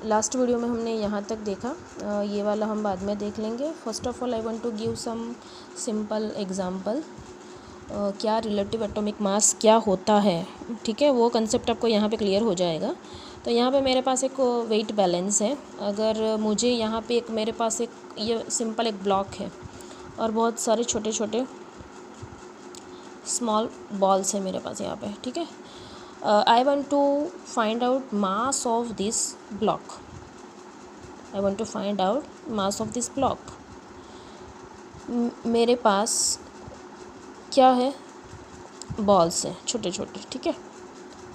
Last video में हमने यहाँ तक देखा, ये वाला हम बाद में देख लेंगे। First of all I want to give some simple example. क्या रिलेटिव एटॉमिक मास क्या होता है, ठीक है, वो कंसेप्ट आपको यहाँ पे क्लियर हो जाएगा। तो यहाँ पे मेरे पास एक वेट बैलेंस है। अगर मुझे यहाँ पे मेरे पास एक ये सिंपल एक ब्लॉक है और बहुत सारे छोटे छोटे स्मॉल बॉल्स है मेरे पास यहाँ पे, ठीक है। I want to find out mass of this block. I want to find out mass of this block. मेरे पास क्या है, बॉल्स हैं छोटे छोटे, ठीक है।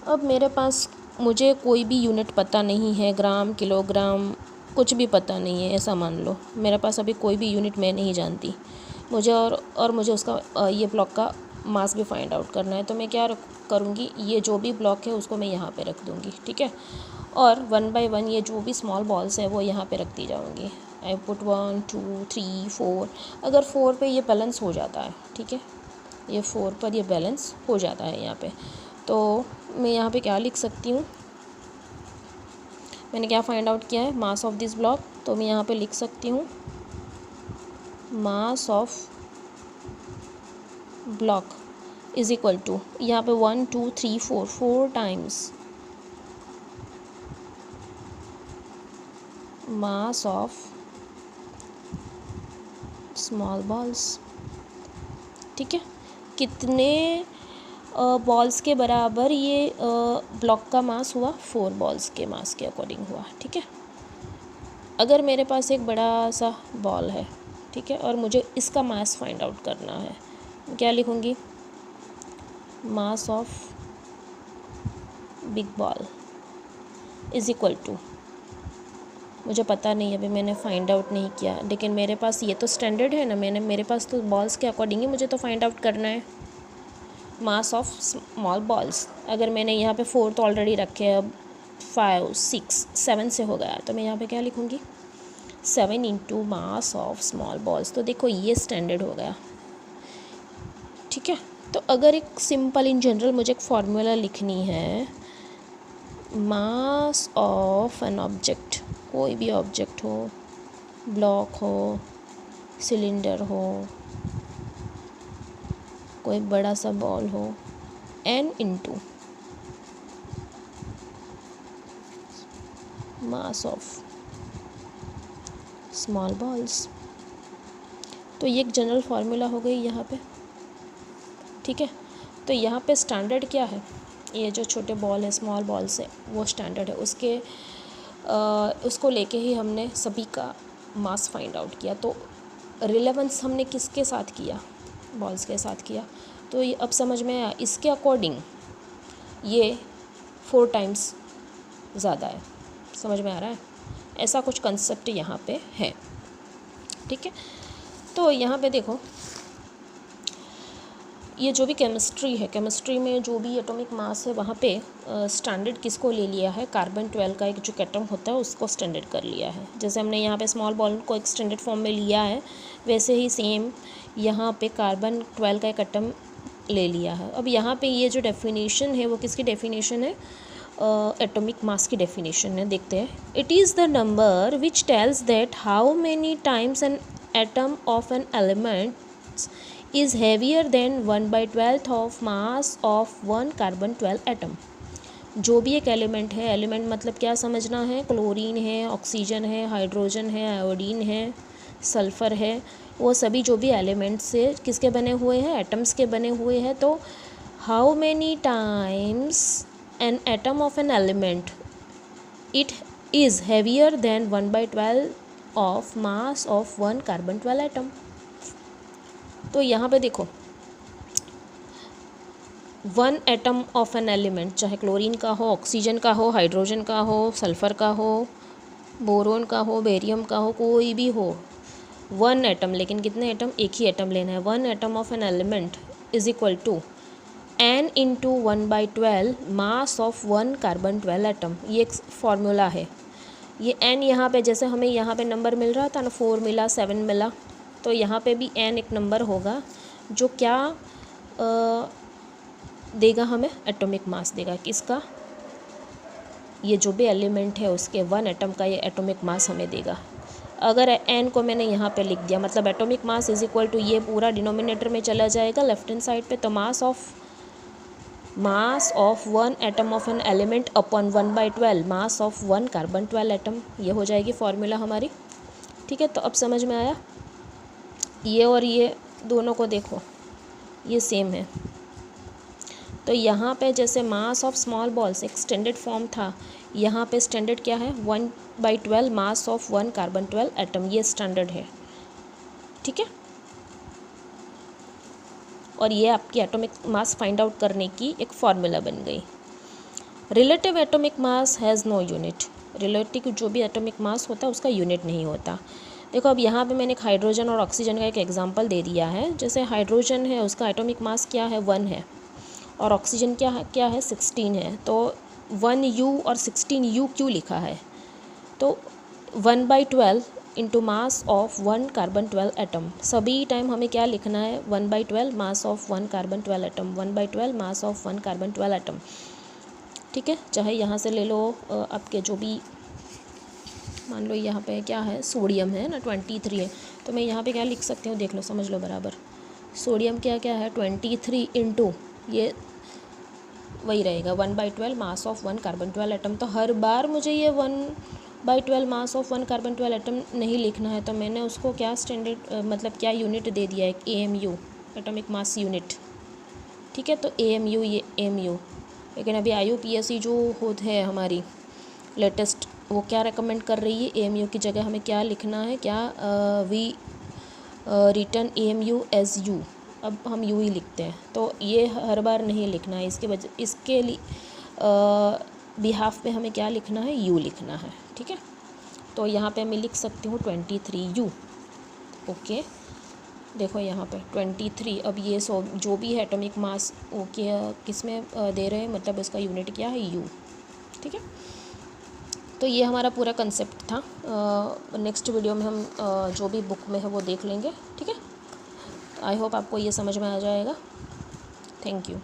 अब मेरे पास मुझे कोई भी यूनिट पता नहीं है, ग्राम किलोग्राम कुछ भी पता नहीं है, ऐसा मान लो। मेरे पास अभी कोई भी यूनिट मैं नहीं जानती मुझे, और मुझे उसका ये ब्लॉक का मास भी फाइंड आउट करना है। तो मैं क्या करूँगी, ये जो भी ब्लॉक है उसको मैं यहाँ पे रख दूँगी, ठीक है। और 1 बाय 1 ये जो भी स्मॉल बॉल्स है वो यहाँ पे रखती जाऊँगी। I put 1 2 3 4। अगर 4 पे ये बैलेंस हो जाता है, ठीक है, ये 4 पर ये बैलेंस हो जाता है यहाँ पे, तो मैं यहाँ पे क्या लिख सकती हूँ, मैंने क्या फाइंड आउट किया है, मास ऑफ दिस ब्लॉक। तो मैं यहाँ पे लिख सकती हूँ mass of block is equal to, यहाँ पे 1 2 3 4 4 times mass of small balls, ठीक है। कितने बॉल्स के बराबर ये ब्लॉक का मास हुआ, 4 बॉल्स के मास के अकॉर्डिंग हुआ, ठीक है। अगर मेरे पास एक बड़ा सा बॉल है, ठीक है, और मुझे इसका मास फाइंड आउट करना है, क्या लिखूँगी, mass of big ball is equal to, मुझे पता नहीं, अभी मैंने फाइंड आउट नहीं किया, लेकिन मेरे पास ये तो स्टैंडर्ड है ना, मेरे पास तो बॉल्स के अकॉर्डिंग ही मुझे तो फाइंड आउट करना है मास ऑफ स्मॉल बॉल्स। अगर मैंने यहाँ पे 4 तो ऑलरेडी रखे हैं, अब 5 6 7 से हो गया, तो मैं यहाँ पे क्या लिखूँगी, 7 into mass of small balls. तो देखो ये स्टैंडर्ड हो गया, ठीक है। तो अगर एक सिंपल इन जनरल मुझे एक फार्मूला लिखनी है, मास ऑफ एन ऑब्जेक्ट, कोई भी ऑब्जेक्ट हो, ब्लॉक हो, सिलेंडर हो, कोई बड़ा सा बॉल हो, n into mass of small balls. तो ये एक जनरल फार्मूला हो गई यहाँ पे, ठीक है। तो यहाँ पे स्टैंडर्ड क्या है, ये जो छोटे बॉल है, स्मॉल बॉल्स है, वो स्टैंडर्ड है, उसको लेके ही हमने सभी का मास फाइंड आउट किया। तो रिलेवेंस हमने किसके साथ किया, बॉल्स के साथ किया। तो ये अब समझ में आया, इसके अकॉर्डिंग ये 4 टाइम्स ज़्यादा है, समझ में आ रहा है, ऐसा कुछ कंसेप्ट यहाँ पे है, ठीक है। तो यहाँ पे देखो, ये जो भी केमिस्ट्री है, केमिस्ट्री में जो भी एटॉमिक मास है, वहाँ पे स्टैंडर्ड किसको ले लिया है, कार्बन 12 का एक जो एटम होता है उसको स्टैंडर्ड कर लिया है। जैसे हमने यहाँ पे स्मॉल बॉल को एक स्टैंडर्ड फॉर्म में लिया है, वैसे ही सेम यहाँ पे कार्बन 12 का एक एटम ले लिया है। अब यहाँ पे ये जो डेफिनेशन है वो किसकी डेफिनेशन है, एटॉमिक मास की डेफिनेशन है। देखते हैं, it is the number which tells that how many times an atom of an element is heavier than 1/12 of mass of one carbon 12 atom। जो भी एक एलिमेंट है, एलिमेंट मतलब क्या समझना है, क्लोरीन है, ऑक्सीजन है, हाइड्रोजन है, आयोडीन है, सल्फ़र है, वो सभी जो भी एलिमेंट्स से किसके बने हुए हैं, एटम्स के बने हुए हैं। तो how many times an atom of an element it is heavier than 1/12 of mass of one carbon 12 atom. तो यहाँ पे देखो, 1 एटम ऑफ एन एलिमेंट, चाहे क्लोरीन का हो, ऑक्सीजन का हो, हाइड्रोजन का हो, सल्फ़र का हो, बोरोन का हो, बेरियम का हो, कोई भी हो, 1 एटम, लेकिन कितने एटम, एक ही एटम लेना है। 1 atom of an element is equal to n into 1/12 mass of 1 carbon 12 atom. ये एक फार्मूला है। ये n यहाँ पे, जैसे हमें यहाँ पे नंबर मिल रहा था ना, 4 मिला, 7 मिला, तो यहाँ पे भी n एक नंबर होगा जो क्या देगा हमें, एटॉमिक मास देगा। किसका, ये जो भी एलिमेंट है उसके 1 एटम का ये एटॉमिक मास हमें देगा। अगर n को मैंने यहाँ पे लिख दिया मतलब atomic mass is equal to ये पूरा डिनोमिनेटर में चला जाएगा लेफ्ट हैंड साइड पे, तो मास of 1 atom of an element upon 1/12 mass of 1 carbon 12 atom, ये हो जाएगी फॉर्मूला हमारी। ठीक है, तो अब समझ में आया। ये और ये दोनों को देखो ये सेम है, तो यहाँ पे जैसे मास ऑफ स्मॉल बॉल्स एक स्टैंडर्ड फॉर्म था, यहाँ पे स्टैंडर्ड क्या है 1/12 मास ऑफ 1 कार्बन 12 एटम, ये स्टैंडर्ड है। ठीक है, और ये आपकी एटॉमिक मास फाइंड आउट करने की एक फार्मूला बन गई। Relative atomic mass has no unit, relative जो भी एटॉमिक मास होता है उसका यूनिट नहीं होता। देखो अब यहाँ पे मैंने एक हाइड्रोजन और ऑक्सीजन का एक एग्जांपल दे दिया है। जैसे हाइड्रोजन है उसका एटॉमिक मास क्या है 1 है, और ऑक्सीजन क्या है 16 है, तो 1U और 16U क्यों लिखा है, तो 1/12 into mass of 1 carbon 12 atom, सभी टाइम हमें क्या लिखना है 1/12 mass of 1 carbon 12 atom, 1/12 mass of 1 carbon 12 atom. ठीक है, चाहे यहाँ से ले लो आपके जो भी, मान लो यहाँ पे क्या है सोडियम है ना 23 है, तो मैं यहाँ पे क्या लिख सकती हूँ देख लो समझ लो बराबर। सोडियम क्या है 23 इंटू ये वही रहेगा 1/12 मास ऑफ 1 कार्बन 12 एटम। तो हर बार मुझे ये 1/12 मास ऑफ 1 कार्बन 12 एटम नहीं लिखना है, तो मैंने उसको क्या स्टैंडर्ड मतलब क्या यूनिट दे दिया है, AMU एटॉमिक मास यूनिट। ठीक है, तो AMU ये AMU, लेकिन अभी IUPAC जो होती है हमारी लेटेस्ट वो क्या रेकमेंड कर रही है, AMU की जगह हमें क्या लिखना है, क्या we return AMU as U, अब हम U ही लिखते हैं, तो ये हर बार नहीं लिखना है, इसके लिए बिहाफ पे हमें क्या लिखना है U लिखना है। ठीक है, तो यहाँ पे मैं लिख सकती हूँ 23U। ओके, देखो यहाँ पे 23, अब ये जो भी है एटॉमिक मास वो क्या किस में दे रहे हैं, मतलब उसका यूनिट क्या है U। ठीक है, तो ये हमारा पूरा कंसेप्ट था। नेक्स्ट वीडियो में हम जो भी बुक में है वो देख लेंगे। ठीक है, आई होप आपको ये समझ में आ जाएगा। Thank you.